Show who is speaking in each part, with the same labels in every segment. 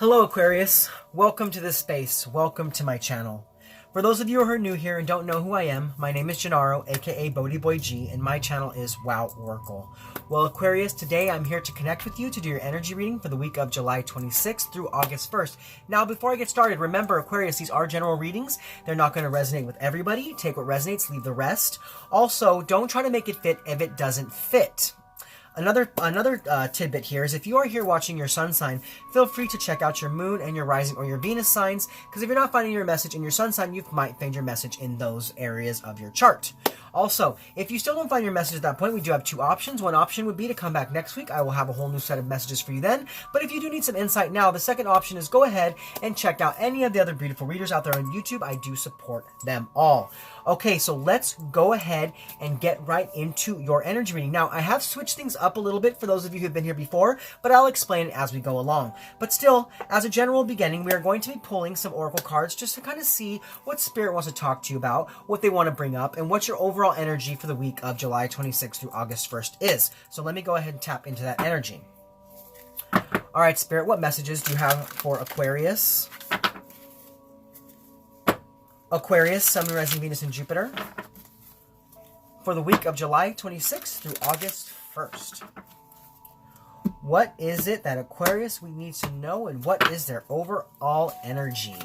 Speaker 1: Hello Aquarius, welcome to this space, welcome to my channel. For those of you who are new here and don't know who I am, my name is Gennaro, aka BhodiBoy G, and my channel is Wow Oracle. Well Aquarius, today I'm here to connect with you to do your energy reading for the week of July 26th through August 1st. Now before I get started, remember Aquarius, these are general readings. They're not going to resonate with everybody. Take what resonates, leave the rest. Also, don't try to make it fit if it doesn't fit. Another tidbit here is if you are here watching your sun sign, feel free to check out your moon and your rising or your Venus signs, because if you're not finding your message in your sun sign, you might find your message in those areas of your chart. Also, if you still don't find your message at that point, we do have two options. One option would be to come back next week. I will have a whole new set of messages for you then. But if you do need some insight now, the second option is go ahead and check out any of the other beautiful readers out there on YouTube. I do support them all. Okay, so let's go ahead and get right into your energy reading. Now, I have switched things up a little bit for those of you who've been here before, but I'll explain it as we go along. But still, as a general beginning, we are going to be pulling some oracle cards just to kind of see what Spirit wants to talk to you about, what they want to bring up, and what your overall energy for the week of July 26th through August 1st is. So let me go ahead and tap into that energy. All right, Spirit, what messages do you have for Aquarius? Aquarius, Sun, Moon, Rising, Venus, and Jupiter for the week of July 26th through August 1st. What is it that Aquarius we need to know, and what is their overall energy?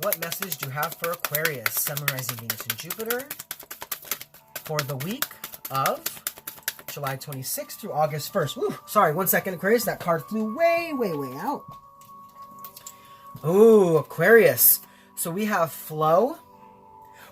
Speaker 1: What message do you have for Aquarius, Sun, Moon, Rising, Venus, and Jupiter for the week of July 26th through August 1st? Woo, sorry, 1 second, Aquarius. That card flew way out. Ooh, Aquarius. So we have flow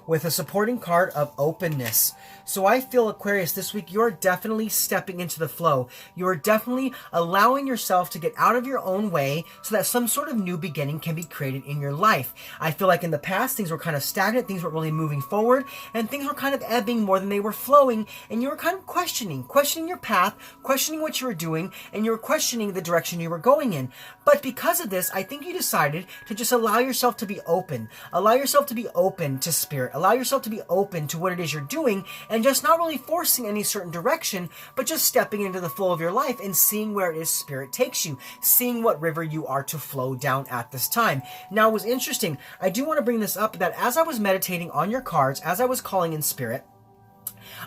Speaker 1: with a supporting card of openness. So I feel, Aquarius, this week you're definitely stepping into the flow. You're definitely allowing yourself to get out of your own way so that some sort of new beginning can be created in your life. I feel like in the past things were kind of stagnant, things weren't really moving forward, and things were kind of ebbing more than they were flowing, and you were kind of questioning your path, questioning what you were doing, and you were questioning the direction you were going in. But because of this, I think you decided to just allow yourself to be open. Allow yourself to be open to Spirit. Allow yourself to be open to what it is you're doing, and just not really forcing any certain direction, but just stepping into the flow of your life and seeing where it is Spirit takes you, seeing what river you are to flow down at this time. Now, it was interesting. I do want to bring this up that as I was meditating on your cards, as I was calling in Spirit,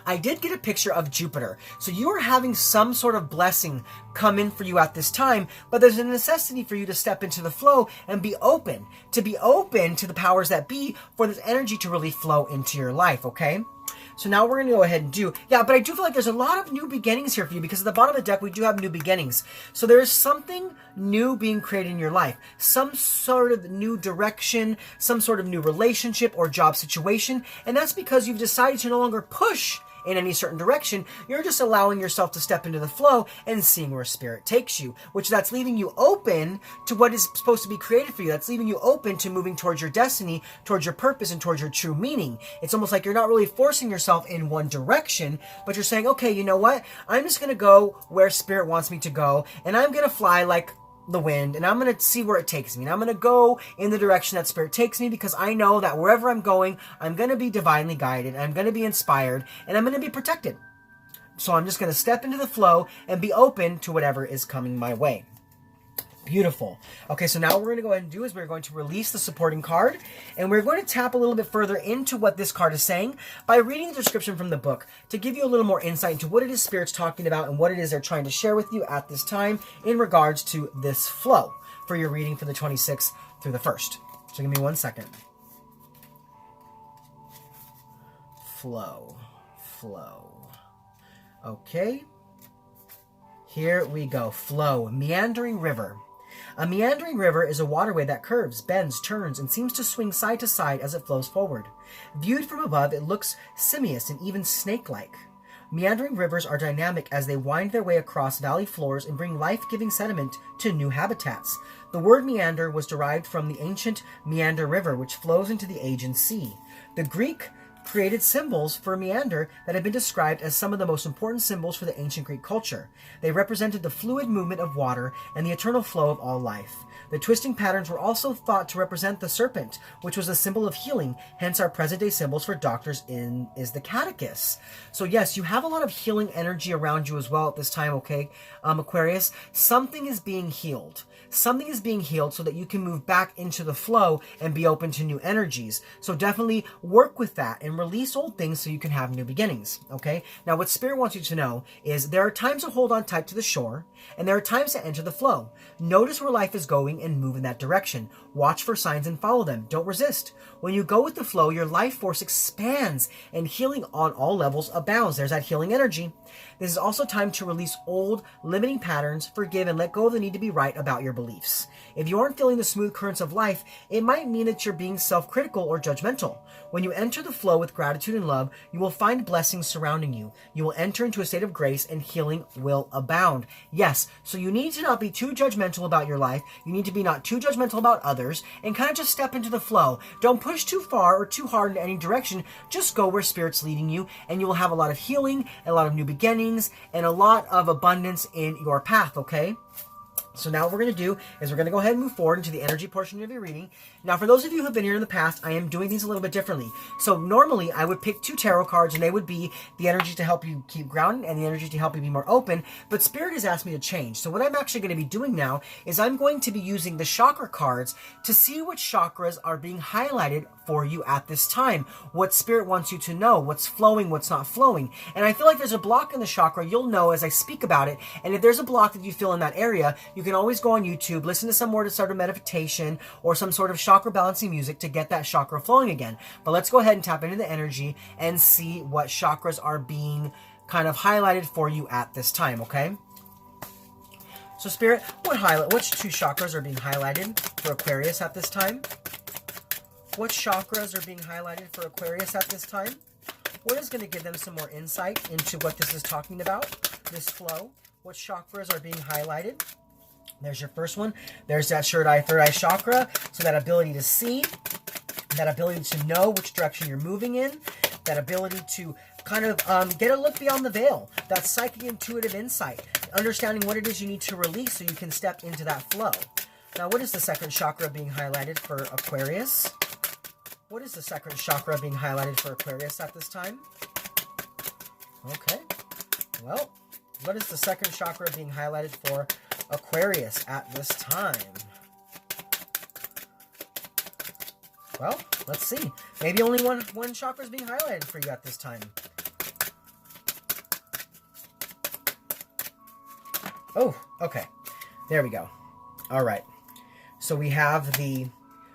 Speaker 1: I did get a picture of Jupiter. So you are having some sort of blessing come in for you at this time, but there's a necessity for you to step into the flow and be open to the powers that be for this energy to really flow into your life, okay? So now we're going to go ahead and but I do feel like there's a lot of new beginnings here for you, because at the bottom of the deck, we do have new beginnings. So there is something new being created in your life, some sort of new direction, some sort of new relationship or job situation. And that's because you've decided to no longer push in any certain direction. You're just allowing yourself to step into the flow and seeing where Spirit takes you, which that's leaving you open to what is supposed to be created for you. That's leaving you open to moving towards your destiny, towards your purpose, and towards your true meaning. It's almost like you're not really forcing yourself in one direction, but you're saying, okay, you know what? I'm just going to go where Spirit wants me to go, and I'm going to fly like the wind, and I'm going to see where it takes me, and I'm going to go in the direction that Spirit takes me, because I know that wherever I'm going, I'm going to be divinely guided, I'm going to be inspired, and I'm going to be protected. So I'm just going to step into the flow and be open to whatever is coming my way. Beautiful. Okay, so now what we're going to go ahead and do is we're going to release the supporting card, and we're going to tap a little bit further into what this card is saying by reading the description from the book to give you a little more insight into what it is Spirit's talking about and what it is they're trying to share with you at this time in regards to this flow for your reading for the 26th through the 1st. So give me 1 second. Flow. Okay. Here we go. Flow. Meandering river. A meandering river is a waterway that curves, bends, turns, and seems to swing side to side as it flows forward. Viewed from above, it looks simious and even snake-like. Meandering rivers are dynamic as they wind their way across valley floors and bring life-giving sediment to new habitats. The word meander was derived from the ancient Meander River, which flows into the Aegean Sea. The Greek created symbols for meander that have been described as some of the most important symbols for the ancient Greek culture. They represented the fluid movement of water and the eternal flow of all life. The twisting patterns were also thought to represent the serpent, which was a symbol of healing. Hence, our present-day symbols for doctors is the caduceus. So yes, you have a lot of healing energy around you as well at this time, okay, Aquarius? Something is being healed. Something is being healed so that you can move back into the flow and be open to new energies. So definitely work with that and release old things so you can have new beginnings, okay? Now, what Spirit wants you to know is there are times to hold on tight to the shore, and there are times to enter the flow. Notice where life is going and move in that direction. Watch for signs and follow them. Don't resist. When you go with the flow, your life force expands and healing on all levels abounds. There's that healing energy. This is also time to release old, limiting patterns, forgive, and let go of the need to be right about your beliefs. If you aren't feeling the smooth currents of life, it might mean that you're being self-critical or judgmental. When you enter the flow with gratitude and love, you will find blessings surrounding you. You will enter into a state of grace and healing will abound. Yes, so you need to not be too judgmental about your life. You need to be not too judgmental about others and kind of just step into the flow. Don't push too far or too hard in any direction. Just go where Spirit's leading you, and you will have a lot of healing, a lot of new beginnings, and a lot of abundance in your path, okay? So now what we're going to do is we're going to go ahead and move forward into the energy portion of your reading. Now, for those of you who have been here in the past, I am doing things a little bit differently. So normally I would pick 2 tarot cards, and they would be the energy to help you keep grounded and the energy to help you be more open. But Spirit has asked me to change. So what I'm actually going to be doing now is I'm going to be using the chakra cards to see which chakras are being highlighted for you at this time. What Spirit wants you to know, what's flowing, what's not flowing. And I feel like there's a block in the chakra. You'll know as I speak about it. And if there's a block that you feel in that area, you can always go on YouTube, listen to some more to start a meditation or some sort of chakra balancing music to get that chakra flowing again. But let's go ahead and tap into the energy and see what chakras are being kind of highlighted for you at this time, okay? So Spirit, which 2 chakras are being highlighted for Aquarius at this time? What chakras are being highlighted for Aquarius at this time? What is going to give them some more insight into what this is talking about, this flow? What chakras are being highlighted? There's your first one. There's that third eye chakra. So that ability to see, that ability to know which direction you're moving in, that ability to kind of get a look beyond the veil, that psychic intuitive insight, understanding what it is you need to release so you can step into that flow. Now, what is the second chakra being highlighted for Aquarius? What is the second chakra being highlighted for Aquarius at this time? Okay. Well, what is the second chakra being highlighted for Aquarius at this time? Well, let's see. Maybe only one chakra is being highlighted for you at this time. Oh, okay. There we go. All right. So we have the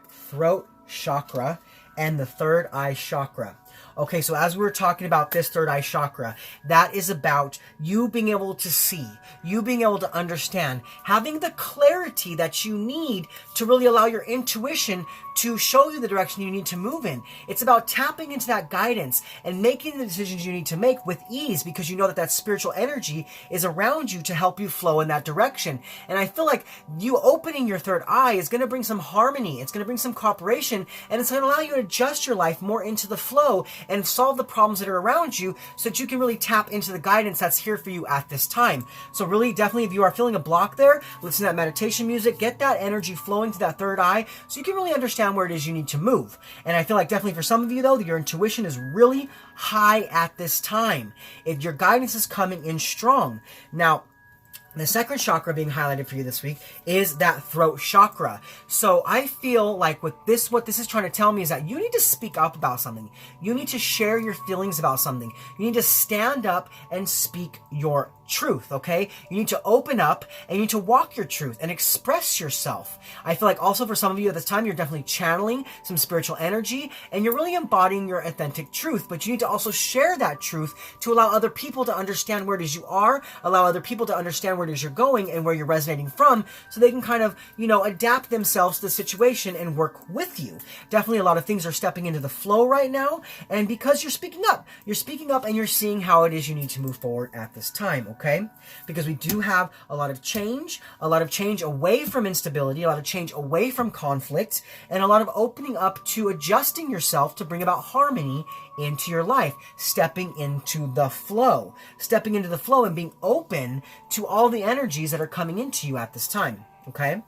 Speaker 1: throat chakra and the third eye chakra. Okay, so as we were talking about this third eye chakra, that is about you being able to see, you being able to understand, having the clarity that you need to really allow your intuition to show you the direction you need to move in. It's about tapping into that guidance and making the decisions you need to make with ease because you know that that spiritual energy is around you to help you flow in that direction. And I feel like you opening your third eye is going to bring some harmony. It's going to bring some cooperation, and it's going to allow you to adjust your life more into the flow and solve the problems that are around you so that you can really tap into the guidance that's here for you at this time. So really, definitely, if you are feeling a block there, listen to that meditation music, get that energy flowing to that third eye so you can really understand where it is you need to move. And I feel like definitely for some of you, though, that your intuition is really high at this time. If your guidance is coming in strong. Now, the second chakra being highlighted for you this week is that throat chakra. So I feel like with this, what this is trying to tell me is that you need to speak up about something. You need to share your feelings about something. You need to stand up and speak your truth, okay? You need to open up and you need to walk your truth and express yourself. I feel like also for some of you at this time, you're definitely channeling some spiritual energy and you're really embodying your authentic truth, but you need to also share that truth to allow other people to understand where it is you are, allow other people to understand where it is you're going and where you're resonating from so they can kind of, adapt themselves to the situation and work with you. Definitely a lot of things are stepping into the flow right now, and because you're speaking up and you're seeing how it is you need to move forward at this time, okay? Because we do have a lot of change away from instability, a lot of change away from conflict, and a lot of opening up to adjusting yourself to bring about harmony into your life, stepping into the flow and being open to all the energies that are coming into you at this time, okay?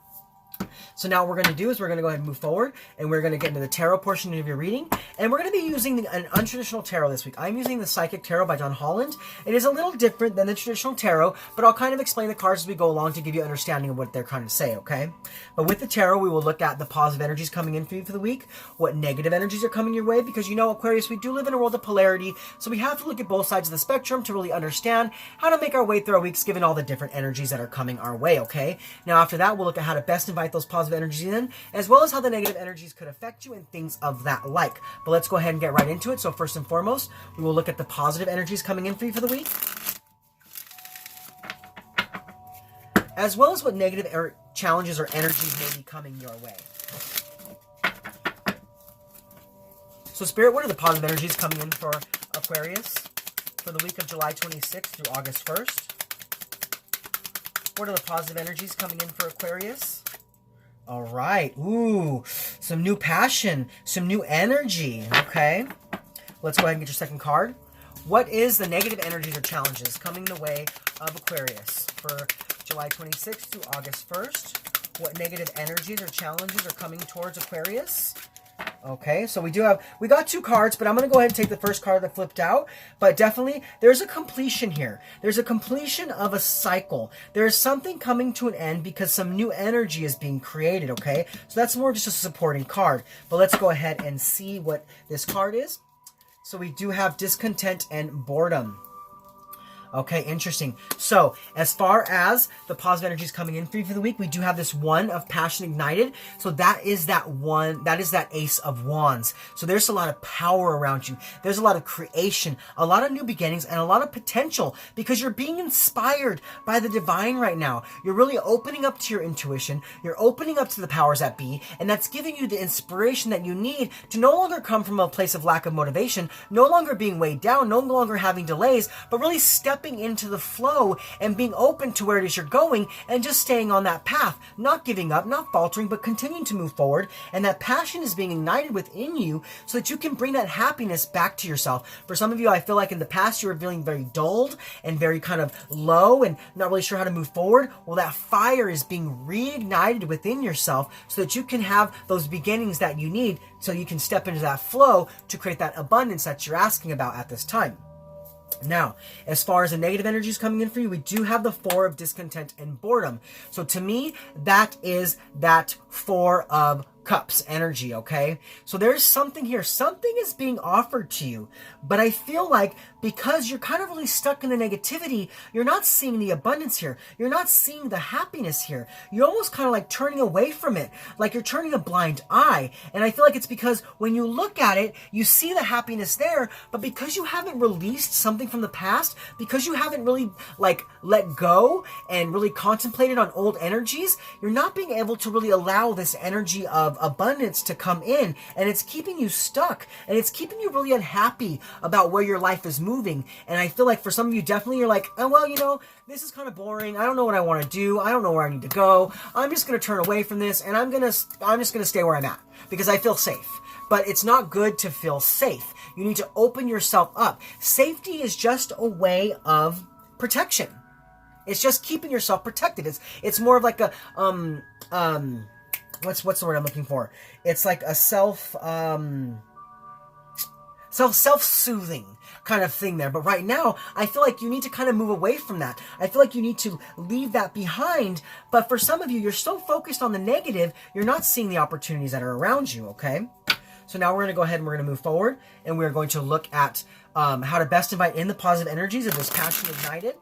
Speaker 1: So now what we're going to do is we're going to go ahead and move forward, and we're going to get into the tarot portion of your reading, and we're going to be using an untraditional tarot this week. I'm using the Psychic Tarot by Holland. It is a little different than the traditional tarot, but I'll kind of explain the cards as we go along to give you an understanding of what they're trying to say, okay? But with the tarot, we will look at the positive energies coming in for you for the week, what negative energies are coming your way, because you know, Aquarius, we do live in a world of polarity, so we have to look at both sides of the spectrum to really understand how to make our way through our weeks given all the different energies that are coming our way, okay? Now after that, we'll look at how to best invite those positive energies in, as well as how the negative energies could affect you and things of that like. But let's go ahead and get right into it. So first and foremost, we will look at the positive energies coming in for you for the week, as well as what negative challenges or energies may be coming your way. So Spirit, what are the positive energies coming in for Aquarius for the week of July 26th through August 1st? What are the positive energies coming in for Aquarius? All right. Ooh, some new passion, some new energy. Okay. Let's go ahead and get your second card. What is the negative energies or challenges coming the way of Aquarius for July 26th through August 1st? What negative energies or challenges are coming towards Aquarius? Okay, so we got two cards, but I'm going to go ahead and take the first card that flipped out. But definitely, there's a completion here. There's a completion of a cycle. There's something coming to an end because some new energy is being created, okay? So that's more just a supporting card. But let's go ahead and see what this card is. So we do have discontent and boredom. Okay, interesting. So, as far as the positive energies coming in for you for the week, we do have this one of passion ignited. So that is that one, that is that Ace of Wands. So there's a lot of power around you. There's a lot of creation, a lot of new beginnings, and a lot of potential because you're being inspired by the divine right now. You're really opening up to your intuition. You're opening up to the powers that be, and that's giving you the inspiration that you need to no longer come from a place of lack of motivation, no longer being weighed down, no longer having delays, but really stepping into the flow and being open to where it is you're going and just staying on that path, not giving up, not faltering, but continuing to move forward. And that passion is being ignited within you so that you can bring that happiness back to yourself. For some of you, I feel like in the past you were feeling very dulled and very kind of low and not really sure how to move forward. Well, that fire is being reignited within yourself so that you can have those beginnings that you need so you can step into that flow to create that abundance that you're asking about at this time. Now, as far as the negative energies coming in for you, we do have the Four of discontent and boredom. So to me, that is that Four of Cups energy, okay? So there's something here. Something is being offered to you. But I feel like because you're kind of really stuck in the negativity, you're not seeing the abundance here. You're not seeing the happiness here. You're almost kind of like turning away from it. Like you're turning a blind eye. And I feel like it's because when you look at it, you see the happiness there. But because you haven't released something from the past, because you haven't really like let go and really contemplated on old energies, you're not being able to really allow this energy of abundance to come in, and it's keeping you stuck, and it's keeping you really unhappy about where your life is moving. And I feel like for some of you, definitely you're like, oh, well, you know, this is kind of boring. I don't know what I want to do. I don't know where I need to go. I'm just going to turn away from this, and I'm just going to stay where I'm at because I feel safe. But it's not good to feel safe. You need to open yourself up. Safety is just a way of protection. It's just keeping yourself protected. It's more of like a what's the word I'm looking for? It's like a self-soothing kind of thing there. But right now, I feel like you need to kind of move away from that. I feel like you need to leave that behind. But for some of you, you're so focused on the negative, you're not seeing the opportunities that are around you, okay? So now we're going to go ahead and we're going to move forward, and we're going to look at how to best invite in the positive energies of this passion ignited,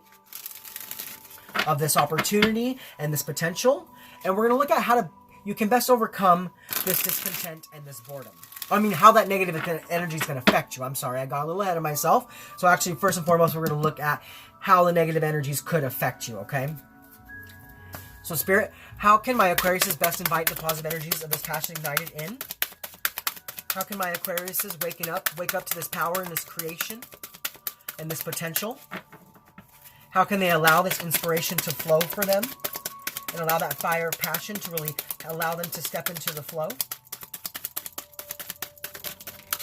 Speaker 1: of this opportunity and this potential. And we're going to look at how you can best overcome this discontent and this boredom. I mean, how that negative energy is going to affect you. I'm sorry, I got a little ahead of myself. So actually, first and foremost, we're going to look at how the negative energies could affect you, okay? So Spirit, how can my Aquariuses best invite the positive energies of this passion ignited in? How can my Aquariuses wake up to this power and this creation and this potential? How can they allow this inspiration to flow for them and allow that fire of passion to really allow them to step into the flow?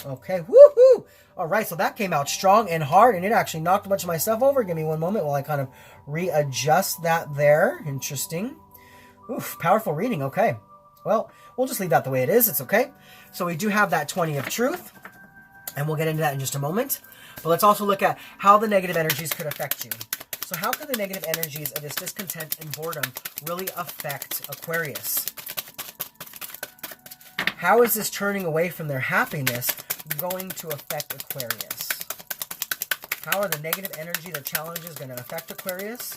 Speaker 1: Okay, woohoo! All right, so that came out strong and hard, and it actually knocked a bunch of my stuff over. Give me one moment while I kind of readjust that there. Interesting. Oof, powerful reading. Okay. Well, we'll just leave that the way it is. It's okay. So we do have that 20 of truth, and we'll get into that in just a moment. But let's also look at how the negative energies could affect you. So how could the negative energies of this discontent and boredom really affect Aquarius? How is this turning away from their happiness going to affect Aquarius? How are the negative energy, the challenges going to affect Aquarius?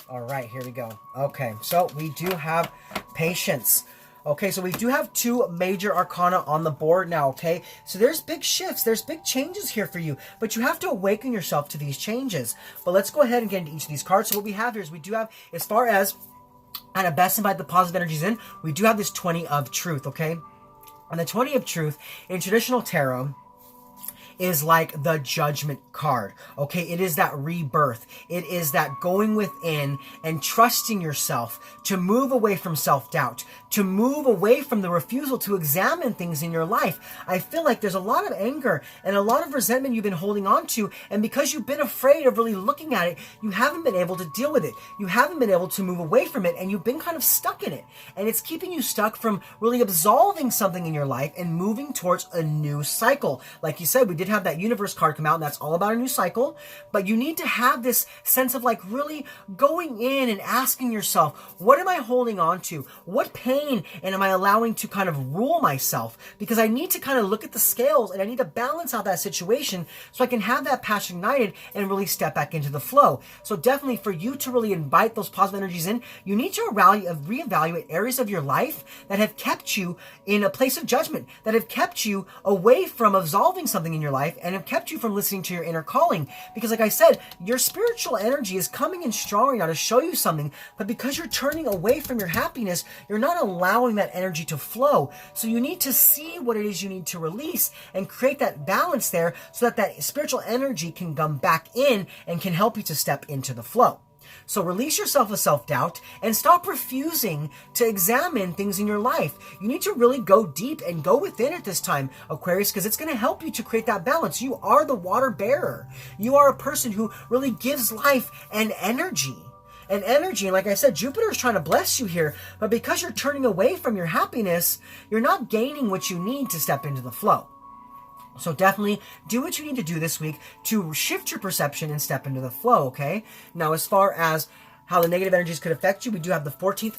Speaker 1: All right, here we go. Okay, so we do have patience. Okay, so we do have 2 major arcana on the board now, okay? So there's big shifts, there's big changes here for you, but you have to awaken yourself to these changes. But let's go ahead and get into each of these cards. So what we have here is we do have, as far as kind of best invite the positive energies in, we do have this 20 of truth, okay? And the 20 of truth in traditional tarot is like the judgment card. Okay, it is that rebirth. It is that going within and trusting yourself to move away from self-doubt, to move away from the refusal to examine things in your life. I feel like there's a lot of anger and a lot of resentment you've been holding on to, and because you've been afraid of really looking at it, you haven't been able to deal with it. You haven't been able to move away from it, and you've been kind of stuck in it. And it's keeping you stuck from really absolving something in your life and moving towards a new cycle. Like you said, we did have that universe card come out, and that's all about a new cycle. But you need to have this sense of like really going in and asking yourself, what am I holding on to? What pain and am I allowing to kind of rule myself? Because I need to kind of look at the scales, and I need to balance out that situation so I can have that passion ignited and really step back into the flow. So definitely for you to really invite those positive energies in, you need to reevaluate areas of your life that have kept you in a place of judgment, that have kept you away from absolving something in your life, and have kept you from listening to your inner calling. Because like I said, your spiritual energy is coming in stronger now to show you something, but because you're turning away from your happiness, you're not allowing that energy to flow. So you need to see what it is you need to release and create that balance there so that that spiritual energy can come back in and can help you to step into the flow. So release yourself of self-doubt and stop refusing to examine things in your life. You need to really go deep and go within at this time, Aquarius, because it's going to help you to create that balance. You are the water bearer. You are a person who really gives life and energy. And like I said, Jupiter is trying to bless you here, but because you're turning away from your happiness, you're not gaining what you need to step into the flow. So definitely do what you need to do this week to shift your perception and step into the flow, okay? Now, as far as how the negative energies could affect you, we do have the 14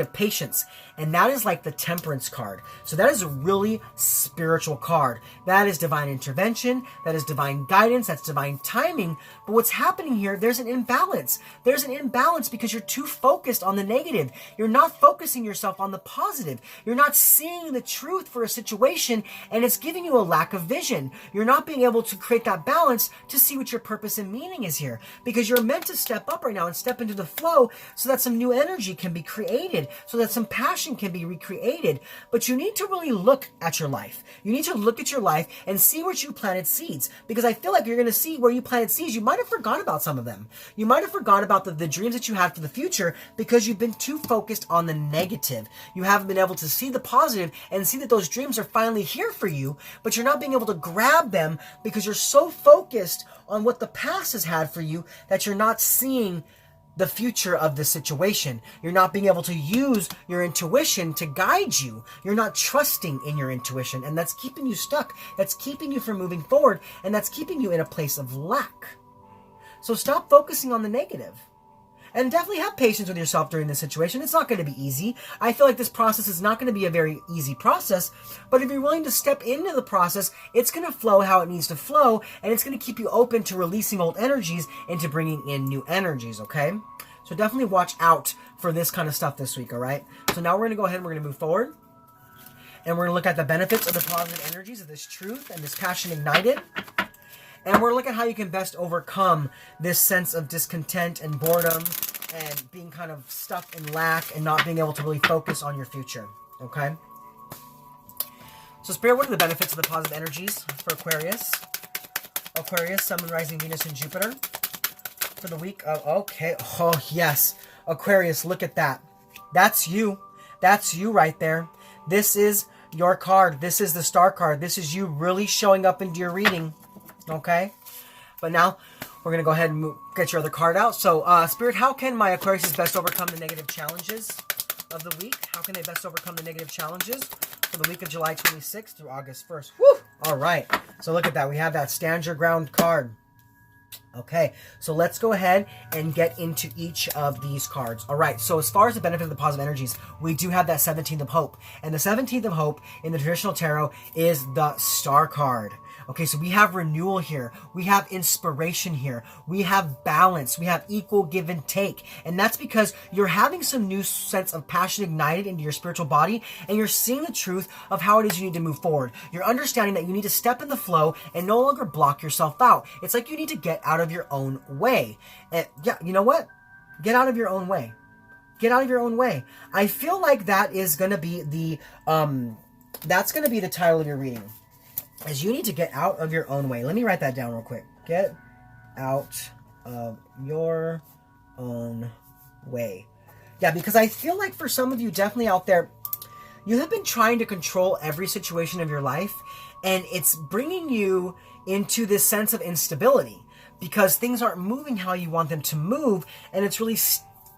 Speaker 1: of patience, and that is like the temperance card. So that is a really spiritual card. That is divine intervention, that is divine guidance, that's divine timing. But what's happening here, there's an imbalance. There's an imbalance because you're too focused on the negative. You're not focusing yourself on the positive. You're not seeing the truth for a situation, and it's giving you a lack of vision. You're not being able to create that balance to see what your purpose and meaning is here, because you're meant to step up right now and step into the flow so that some new energy can be created, so that some passion can be recreated. But you need to really look at your life. You need to look at your life and see where you planted seeds, because I feel like you're going to see where you planted seeds. You might have forgot about some of them. You might have forgot about the dreams that you had for the future because you've been too focused on the negative. You haven't been able to see the positive and see that those dreams are finally here for you, but you're not being able to grab them because you're so focused on what the past has had for you that you're not seeing the future of the situation. You're not being able to use your intuition to guide you. You're not trusting in your intuition, and that's keeping you stuck. That's keeping you from moving forward, and that's keeping you in a place of lack. So stop focusing on the negative. And definitely have patience with yourself during this situation. It's not going to be easy. I feel like this process is not going to be a very easy process, but if you're willing to step into the process, it's going to flow how it needs to flow, and it's going to keep you open to releasing old energies and to bringing in new energies, okay? So definitely watch out for this kind of stuff this week, all right? So now we're going to go ahead and we're going to move forward, and we're going to look at the benefits of the positive energies of this truth and this passion ignited. And we're looking at how you can best overcome this sense of discontent and boredom and being kind of stuck in lack and not being able to really focus on your future, okay? So Spirit, what are the benefits of the positive energies for Aquarius? Aquarius, Sun, Moon, Rising, Venus, and Jupiter for the week of, okay, oh yes. Aquarius, look at that. That's you. That's you right there. This is your card. This is the star card. This is you really showing up into your reading. Okay, but now we're going to go ahead and get your other card out. So, Spirit, how can my Aquarius best overcome the negative challenges of the week. How can they best overcome the negative challenges for the week of July 26th through August 1st? Woo! All right. So look at that. We have that Stand Your Ground card. Okay, so let's go ahead and get into each of these cards. All right, so as far as the benefit of the positive energies, we do have that 17th of Hope. And the 17th of Hope in the traditional tarot is the Star card. Okay, so we have renewal here. We have inspiration here. We have balance. We have equal give and take. And that's because you're having some new sense of passion ignited into your spiritual body, and you're seeing the truth of how it is you need to move forward. You're understanding that you need to step in the flow and no longer block yourself out. It's like you need to get out of your own way. And yeah, you know what? Get out of your own way. Get out of your own way. I feel like that is going to be the, that's going to be the title of your reading. Is you need to get out of your own way. Let me write that down real quick. Get out of your own way. Yeah, because I feel like for some of you definitely out there, you have been trying to control every situation of your life, and it's bringing you into this sense of instability because things aren't moving how you want them to move, and it's really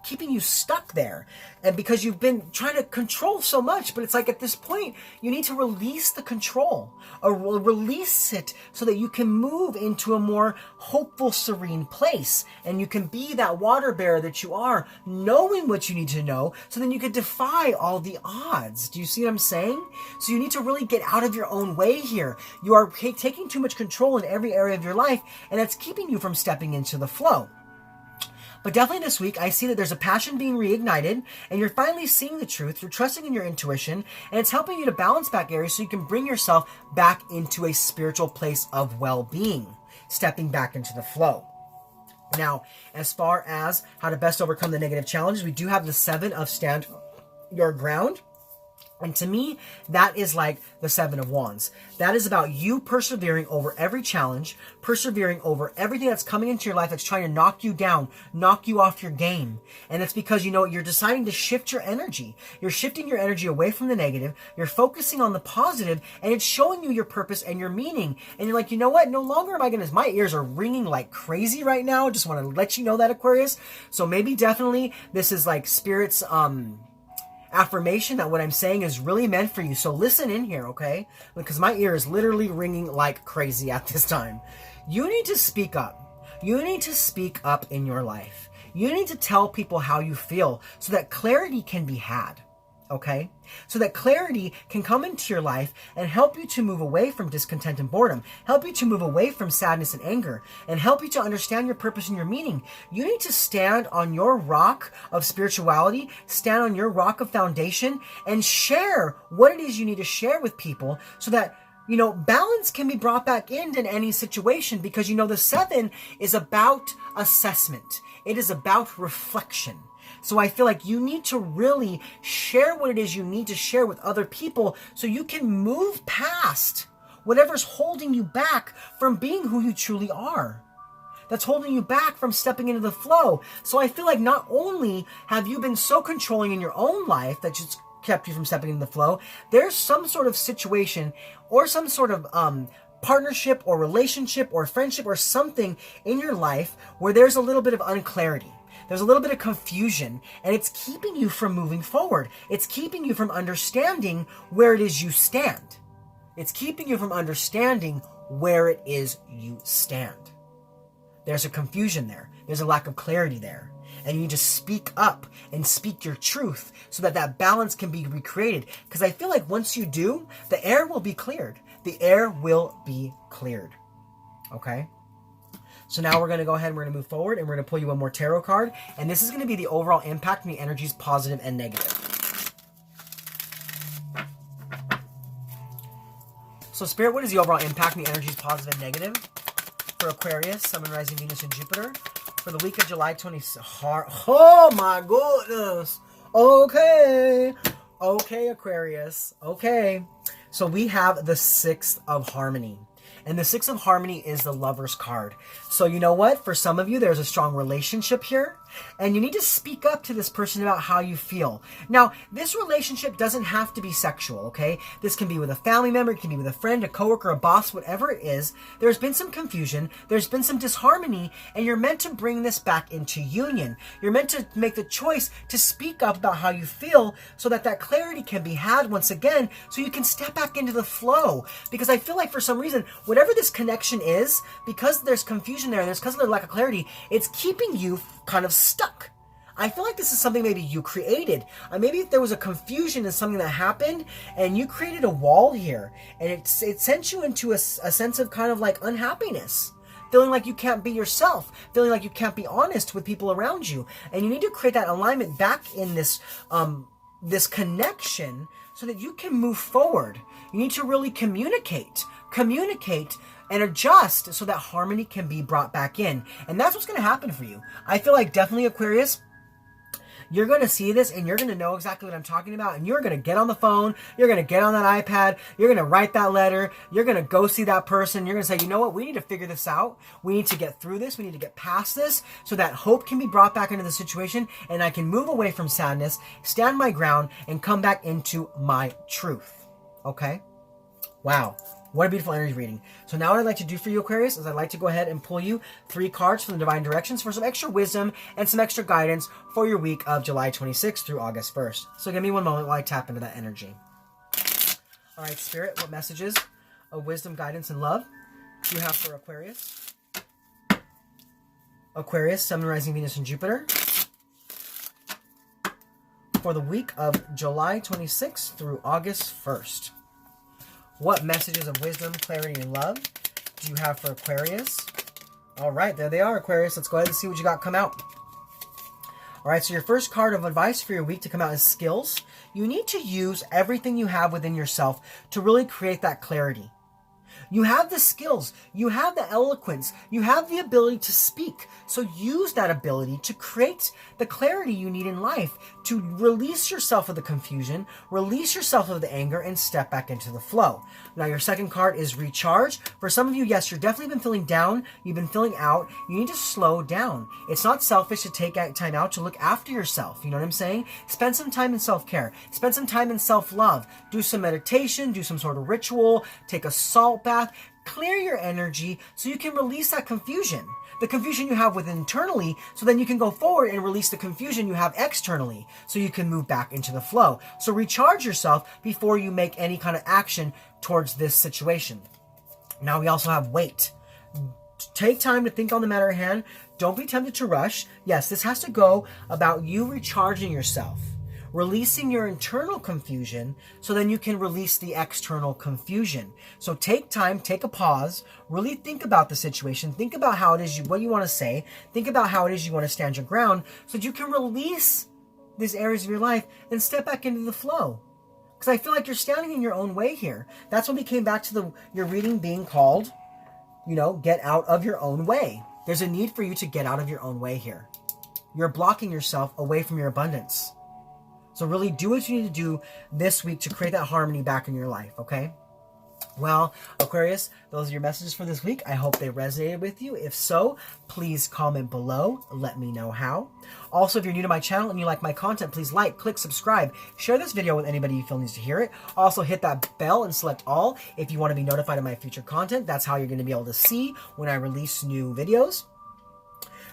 Speaker 1: keeping you stuck there. And because you've been trying to control so much, but it's like at this point, you need to release the control or release it so that you can move into a more hopeful, serene place. And you can be that water bearer that you are, knowing what you need to know, so then you can defy all the odds. Do you see what I'm saying? So you need to really get out of your own way here. You are taking too much control in every area of your life, and it's keeping you from stepping into the flow. But definitely this week, I see that there's a passion being reignited, and you're finally seeing the truth. You're trusting in your intuition, and it's helping you to balance back areas so you can bring yourself back into a spiritual place of well-being, stepping back into the flow. Now, as far as how to best overcome the negative challenges, we do have the 7 of Stand Your Ground. And to me, that is like the 7 of Wands. That is about you persevering over every challenge, persevering over everything that's coming into your life that's trying to knock you down, knock you off your game. And it's because, you know, you're deciding to shift your energy. You're shifting your energy away from the negative. You're focusing on the positive, and it's showing you your purpose and your meaning. And you're like, you know what? No longer am I going to... My ears are ringing like crazy right now. Just want to let you know that, Aquarius. So maybe definitely this is like Spirit's... affirmation that what I'm saying is really meant for you. So listen in here, okay? Because my ear is literally ringing like crazy at this time. You need to speak up. You need to speak up in your life. You need to tell people how you feel so that clarity can be had. Okay? So that clarity can come into your life and help you to move away from discontent and boredom, help you to move away from sadness and anger, and help you to understand your purpose and your meaning. You need to stand on your rock of spirituality, stand on your rock of foundation, and share what it is you need to share with people so that, you know, balance can be brought back in any situation, because, you know, the 7 is about assessment. It is about reflection. So I feel like you need to really share what it is you need to share with other people so you can move past whatever's holding you back from being who you truly are. That's holding you back from stepping into the flow. So I feel like not only have you been so controlling in your own life that just kept you from stepping into the flow, there's some sort of situation or some sort of partnership or relationship or friendship or something in your life where there's a little bit of unclarity. There's a little bit of confusion, and it's keeping you from moving forward. It's keeping you from understanding where it is you stand. It's keeping you from understanding where it is you stand. There's a confusion there. There's a lack of clarity there. And you need to speak up and speak your truth so that that balance can be recreated. Because I feel like once you do, the air will be cleared. The air will be cleared. Okay? So now we're going to go ahead and we're going to move forward, and we're going to pull you one more tarot card. And this is going to be the overall impact and the energies, positive and negative. So Spirit, what is the overall impact and the energies, positive and negative for Aquarius, Sun, Rising, Venus, and Jupiter for the week of July 26th? Oh my goodness. Okay. Okay, Aquarius. Okay. So we have the 6th of Harmony. And the 6th of Harmony is the Lover's card. So you know what? For some of you, there's a strong relationship here. And you need to speak up to this person about how you feel. Now, this relationship doesn't have to be sexual, okay? This can be with a family member, it can be with a friend, a coworker, a boss, whatever it is. There's been some confusion, there's been some disharmony, and you're meant to bring this back into union. You're meant to make the choice to speak up about how you feel so that that clarity can be had once again, so you can step back into the flow. Because I feel like for some reason, whatever this connection is, because there's confusion there, and because of the lack of clarity, it's keeping you kind of stuck. I feel like this is something maybe you created. Maybe if there was a confusion in something that happened and you created a wall here and it sent you into a sense of kind of like unhappiness. Feeling like you can't be yourself. Feeling like you can't be honest with people around you. And you need to create that alignment back in this, this connection so that you can move forward. You need to really communicate and adjust so that harmony can be brought back in. And that's what's going to happen for you. I feel like definitely, Aquarius, you're going to see this and you're going to know exactly what I'm talking about. And you're going to get on the phone. You're going to get on that iPad. You're going to write that letter. You're going to go see that person. You're going to say, you know what? We need to figure this out. We need to get through this. We need to get past this so that hope can be brought back into the situation and I can move away from sadness, stand my ground, and come back into my truth. Okay? Wow. What a beautiful energy reading. So now what I'd like to do for you, Aquarius, is I'd like to go ahead and pull you 3 cards from the Divine Directions for some extra wisdom and some extra guidance for your week of July 26th through August 1st. So give me one moment while I tap into that energy. All right, Spirit, what messages of wisdom, guidance, and love do you have for Aquarius? Aquarius, Sun, Rising, Venus, and Jupiter. For the week of July 26th through August 1st. What messages of wisdom, clarity, and love do you have for Aquarius? All right, there they are, Aquarius. Let's go ahead and see what you got come out. All right, so your first card of advice for your week to come out is skills. You need to use everything you have within yourself to really create that clarity. You have the skills, you have the eloquence, you have the ability to speak. So use that ability to create the clarity you need in life, to release yourself of the confusion, release yourself of the anger, and step back into the flow. Now your second card is recharge. For some of you, yes, you've definitely been feeling down, you've been feeling out. You need to slow down. It's not selfish to take time out to look after yourself. You know what I'm saying? Spend some time in self-care. Spend some time in self-love. Do some meditation, do some sort of ritual, take a salt bath. Clear your energy so you can release that confusion. The confusion you have within internally, so then you can go forward and release the confusion you have externally, so you can move back into the flow. So recharge yourself before you make any kind of action towards this situation. Now we also have wait. Take time to think on the matter at hand. Don't be tempted to rush. Yes, this has to go about you recharging yourself, releasing your internal confusion so then you can release the external confusion. So take time, take a pause, really think about the situation, think about how it is what you want to say, think about how it is you want to stand your ground so that you can release these areas of your life and step back into the flow. Because I feel like you're standing in your own way here. That's when we came back to your reading being called, get out of your own way. There's a need for you to get out of your own way here. You're blocking yourself away from your abundance. So really do what you need to do this week to create that harmony back in your life, okay? Well, Aquarius, those are your messages for this week. I hope they resonated with you. If so, please comment below. Let me know how. Also, if you're new to my channel and you like my content, please like, click, subscribe. Share this video with anybody you feel needs to hear it. Also, hit that bell and select all if you want to be notified of my future content. That's how you're going to be able to see when I release new videos.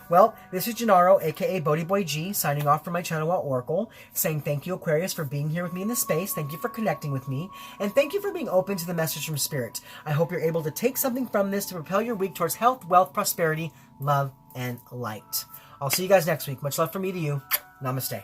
Speaker 1: Well, this is Gennaro, aka BhodiBoy G, signing off from my channel at Oracle, saying thank you, Aquarius, for being here with me in this space. Thank you for connecting with me, and thank you for being open to the message from Spirit. I hope you're able to take something from this to propel your week towards health, wealth, prosperity, love, and light. I'll see you guys next week. Much love from me to you. Namaste.